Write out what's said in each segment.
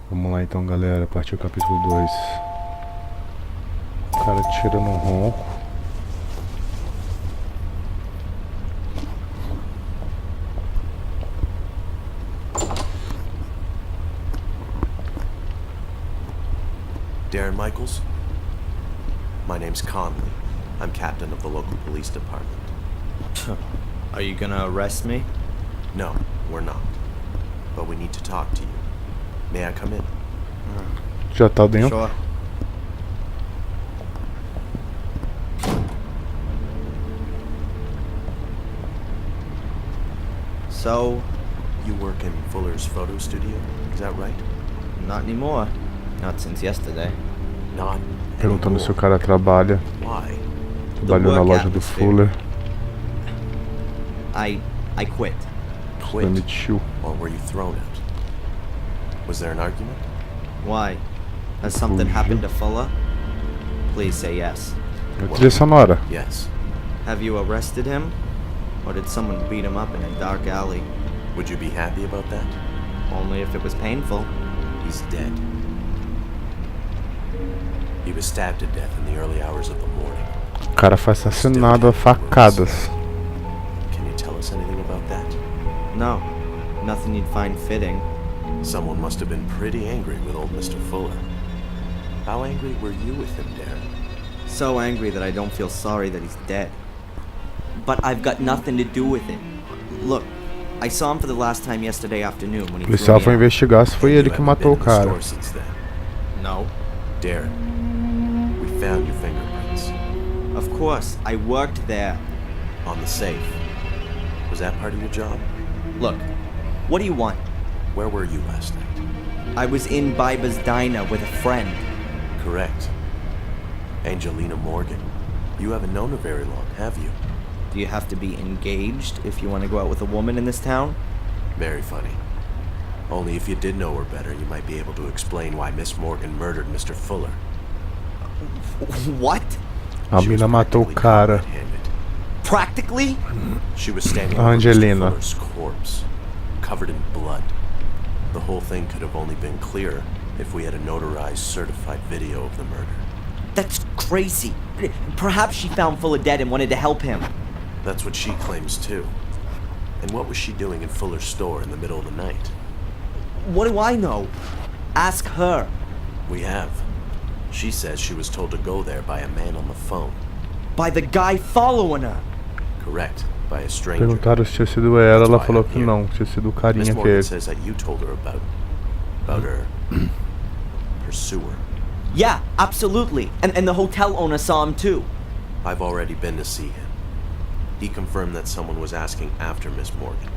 Vamos lá então, galera, partir o capítulo 2. O cara tirando um ronco. Darren Michaels? My name's Conley. I'm captain of the local police department. Are you gonna arrest me? No, we're not. But we need to talk to you. May I come in? Já tá dentro. Sure. So, You work in Fuller's photo studio, is that right? not anymore. Not since yesterday. Not Perguntando se o anymore. cara trabalha. Why? Trabalhou na work loja do atmosphere. Fuller. I quit. Quit? Demitiu. Or were you thrown out? Was there an argument? Why? Has something happened to Fuller? Please say yes. A trilha sonora. Yes. Have you arrested him? Or did someone beat him up in a dark alley? Would you be happy about that? Only if it was painful. He's dead. He was stabbed to death in the early hours of the morning. O cara foi assassinado a facadas. Can you tell us anything about that? No. Nothing you'd find fitting. Someone must have been pretty angry with old Mr. Fuller. How angry were you with him, Darren? So angry that I don't feel sorry that he's dead. But I've got nothing to do with it. Look, I saw him for the last time yesterday afternoon when he O policial foi threw me out. investigar se foi And ele you que haven't matou o been in the cara. store since then. No. Darren, we found your fingerprints Of course, I worked there. on the safe. Was that part of your job? Look, what do you want? Where were you last night? I was in Biba's diner with a friend. Correct. Angelina Morgan. You haven't known her very long, have you? Do you have to be engaged if you want to go out with a woman in this town? Very funny. Only if you did know her better, you might be able to explain why Miss Morgan murdered Mr. Fuller. What? A She was mina matou o practically cara. combat-handed. Practically? She was standing A over Angelina. Mr. Fuller's corpse, covered in blood. The whole thing could have only been clearer if we had a notarized, certified video of the murder. That's crazy. Perhaps she found Fuller dead and wanted to help him. That's what she claims too. And what was she doing in Fuller's store in the middle of the night? What do I know? Ask her. We have. She says she was told to go there by a man on the phone. By the guy following her. Correct. By a stranger. Perguntaram se tinha sido ela falou que não, que tinha sido o Miss carinha Morgan que says that you told her about her pursuer. Yeah, absolutely. And the hotel owner saw him too. I've already been to see him. He confirmed that someone was asking after Miss Morgan,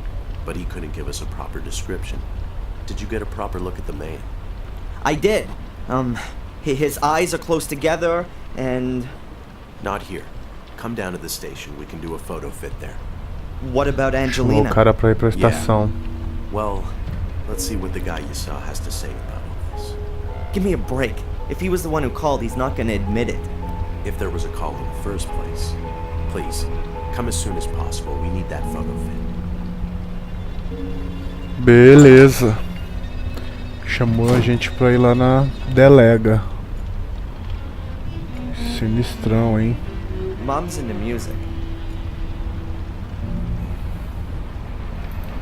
but he couldn't give us a proper description. Did you get a proper look at the man? I did. His eyes are close together, and Not here. Come down to the station. We can do a photo fit there. what about chamou o Angelina? cara pra ir pra estação. Well, let's see what the guy you saw has to say about all this. Give me a break. If he was the one who called, he's not gonna admit it. If there was a call in the first place, please, come as soon as possible. We need that photo fit. Beleza. Chamou a gente pra ir lá na delega. Sinistrão, hein? Mom's into music.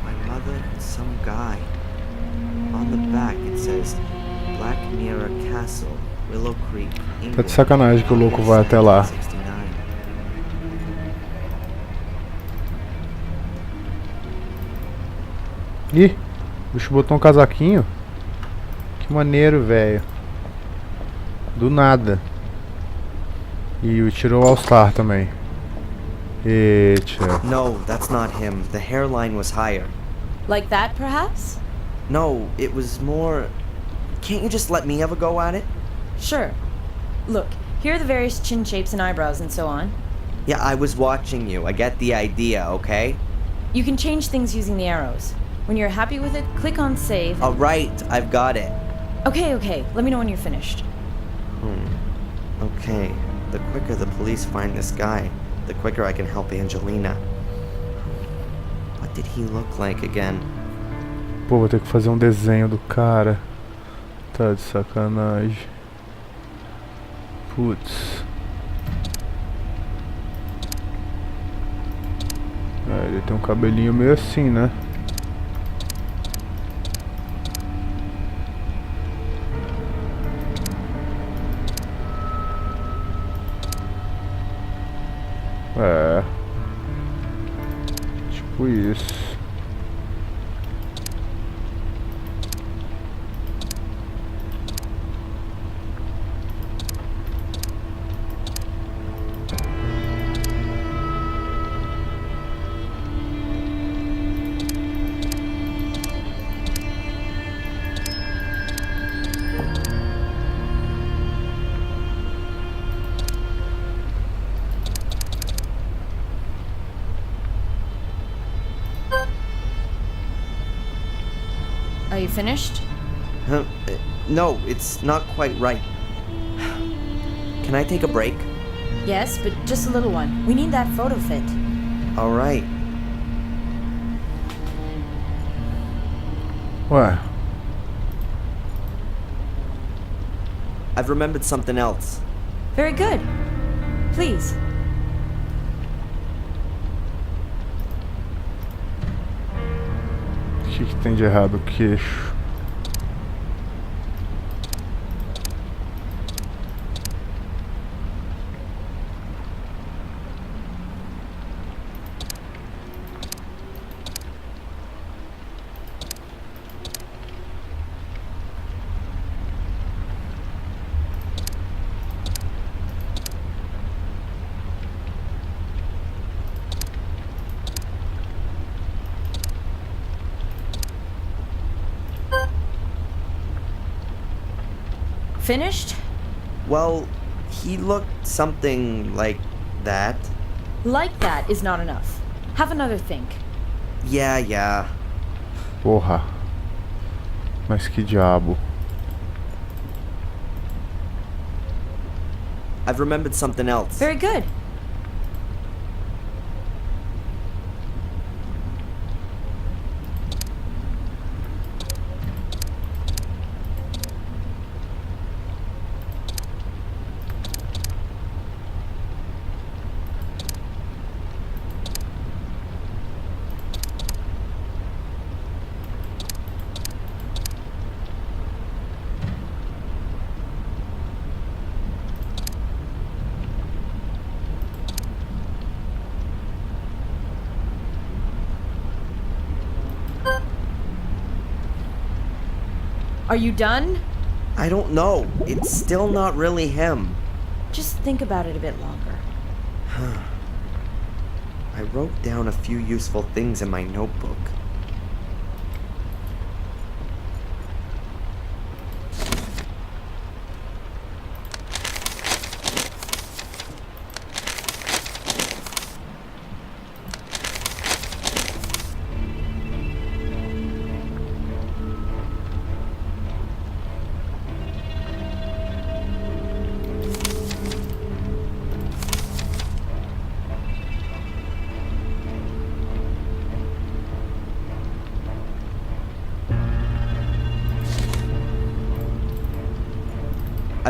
My mother and some guy. On the back it says Black Mirror Castle, Willow Creek, England. Tá de sacanagem que o louco vai até lá. 69. Ih, o bicho botou um casaquinho. Que maneiro, velho. Do nada. E tirou o All-Star também. Eita. No, that's not him. The hairline was higher. Like that, perhaps? No, it was more... Can't you just let me have a go at it? Sure. Look, here are the various chin shapes and eyebrows and so on. Yeah, I was watching you. I get the idea, okay? You can change things using the arrows. When you're happy with it, click on save. Alright, I've got it. Okay, let me know when you're finished. Okay, the quicker the police find this guy, the quicker I can help Angelina. What did he look like again? Pô, vou ter que fazer um desenho do cara. Tá de sacanagem. Putz. É, ele tem um cabelinho meio assim, né? É. Tipo isso. Are you finished? Huh? No, it's not quite right. Can I take a break? Yes, but just a little one. We need that photo fit. All right. Ué, I've remembered something else. Very good. Please. o que tem de errado o queixo? Finished? Well, he looked something like that. Like that is not enough. Have another think. Yeah. Porra. Mas que diabo. I've remembered something else. Very good. Are you done? I don't know. It's still not really him. Just think about it a bit longer. I wrote down a few useful things in my notebook.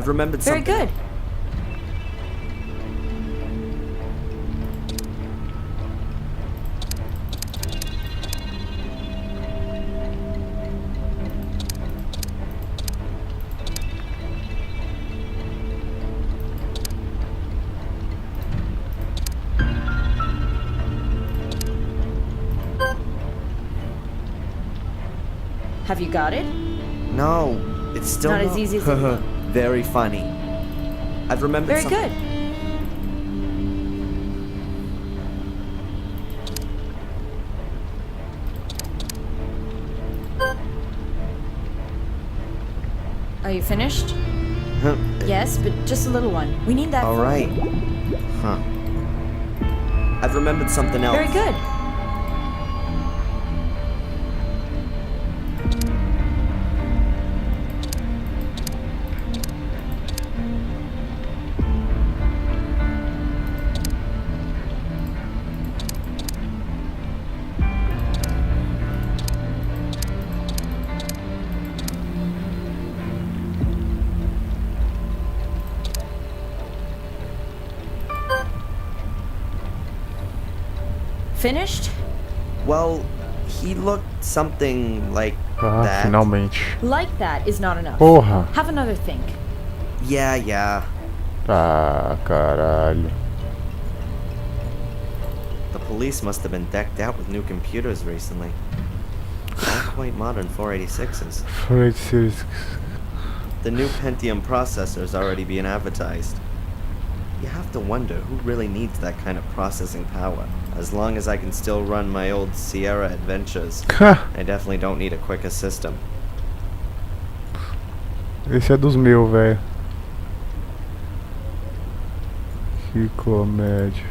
I've remembered Very something. good. Have you got it? No, it's still Not as easy as it looks. Very funny. I've remembered Very something. good. Are you finished? Huh. Yes, but just a little one. We need that All photo. right. Huh. I've remembered something else. Very good. Finished? Well, he looked something like Ah, that. finalmente. Like that is not enough. Porra. Have another think. Yeah. Ah, caralho. The police must have been decked out with new computers recently. Not quite modern 486s. Foi series. The new Pentium processor's already being advertised. You have to wonder who really needs that kind of processing power. As long as I can still run my old Sierra adventures, I definitely don't need a quicker system. Esse é dos meus, velho. Que comédia.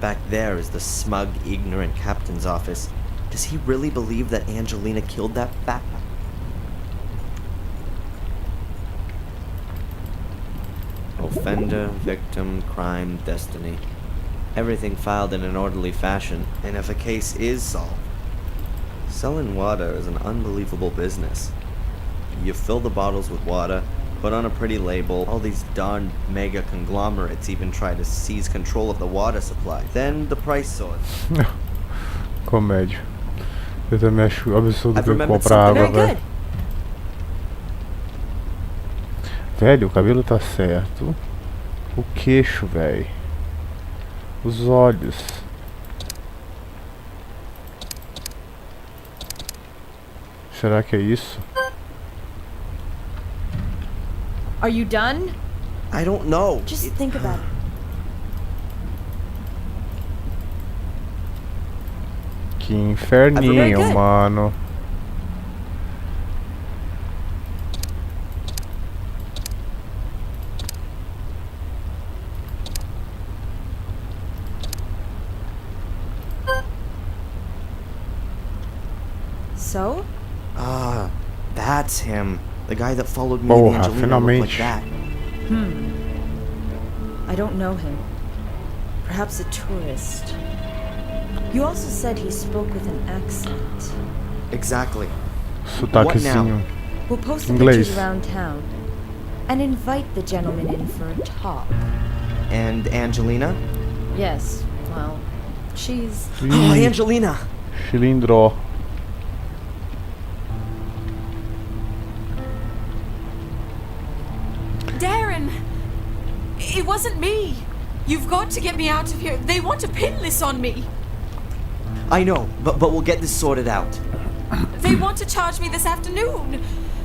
Back there is the smug, ignorant captain's office. Does he really believe that Angelina killed that fat? Offender, victim, crime, destiny. Everything filed in an orderly fashion, and if a case is solved. Selling water is an unbelievable business. You fill the bottles with water, put on a pretty label, all these darn mega conglomerates even try to seize control of the water supply. Then the price soars. Comédia. Eu também acho absurdo I've que eu remembered comprar something água, Very velho. good. Velho, o cabelo tá certo. O queixo, velho. Os olhos. Será que é isso? Are you done? I don't know. Just think about it. Que inferninho, Very good. mano. So? Ah, that's him. The guy that followed me Porra, and Angelina looked like finalmente. that. I don't know him. Perhaps a tourist. You also said he spoke with an accent. Exactly. Sotaquezinho. We'll post the Inglês. pictures around town and invite the gentleman in for a talk. And Angelina? Yes, well, she's... Oh, Angelina! Cilindro. Darren! It wasn't me! You've got to get me out of here. They want to pin this on me. I know, but we'll get this sorted out. They want to charge me this afternoon.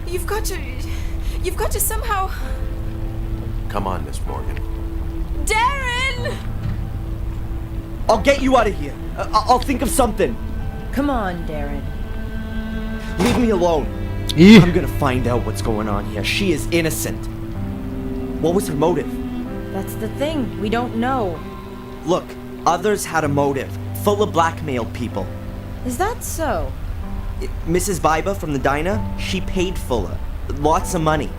You've got to somehow... Come on, Miss Morgan. Darren! I'll get you out of here. I'll think of something. Come on, Darren. Leave me alone. Ih! I'm gonna find out what's going on here. She is innocent. What was her motive? That's the thing. We don't know. Look, others had a motive. Full of blackmailed people. Is that so? Mrs. Biba from the diner, she paid Fuller. Lots of money.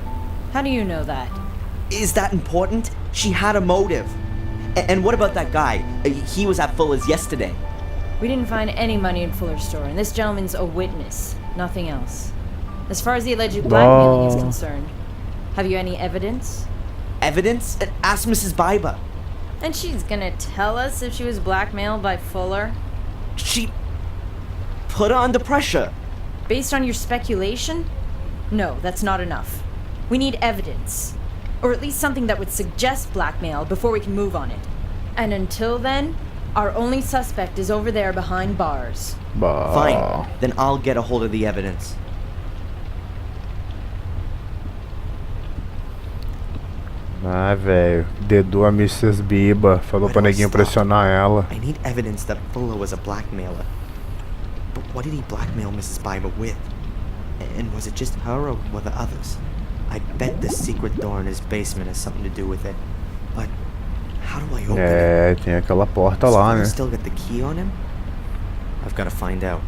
How do you know that? Is that important? She had a motive. And what about that guy? He was at Fuller's yesterday. We didn't find any money in Fuller's store, and this gentleman's a witness, nothing else. As far as the alleged blackmailing is concerned, have you any evidence? Evidence? Ask Mrs. Biba. And she's gonna tell us if she was blackmailed by Fuller? She put her under pressure. Based on your speculation? No, that's not enough. We need evidence. Or at least something that would suggest blackmail before we can move on it. And until then, our only suspect is over there behind bars. Bah. Fine, then I'll get a hold of the evidence. Ah, velho. Dedou a Mrs. Biba. Falou pra neguinho pressionar ela. I need evidence that Fuller was a blackmailer. But what did he blackmail Mrs. Biba with? And was it just her or were there others? I bet the secret door in his basement has something to do with it. But how do I open it? É, tem aquela porta Does lá, Fuller né? still got the key on him? I've got to find out.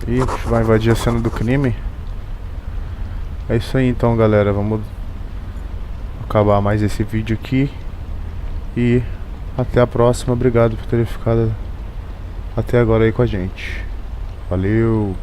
Ih, vai invadir a cena do crime? É isso aí então, galera. Vamos acabar mais esse vídeo aqui. E até a próxima. Obrigado por terem ficado até agora aí com a gente. Valeu!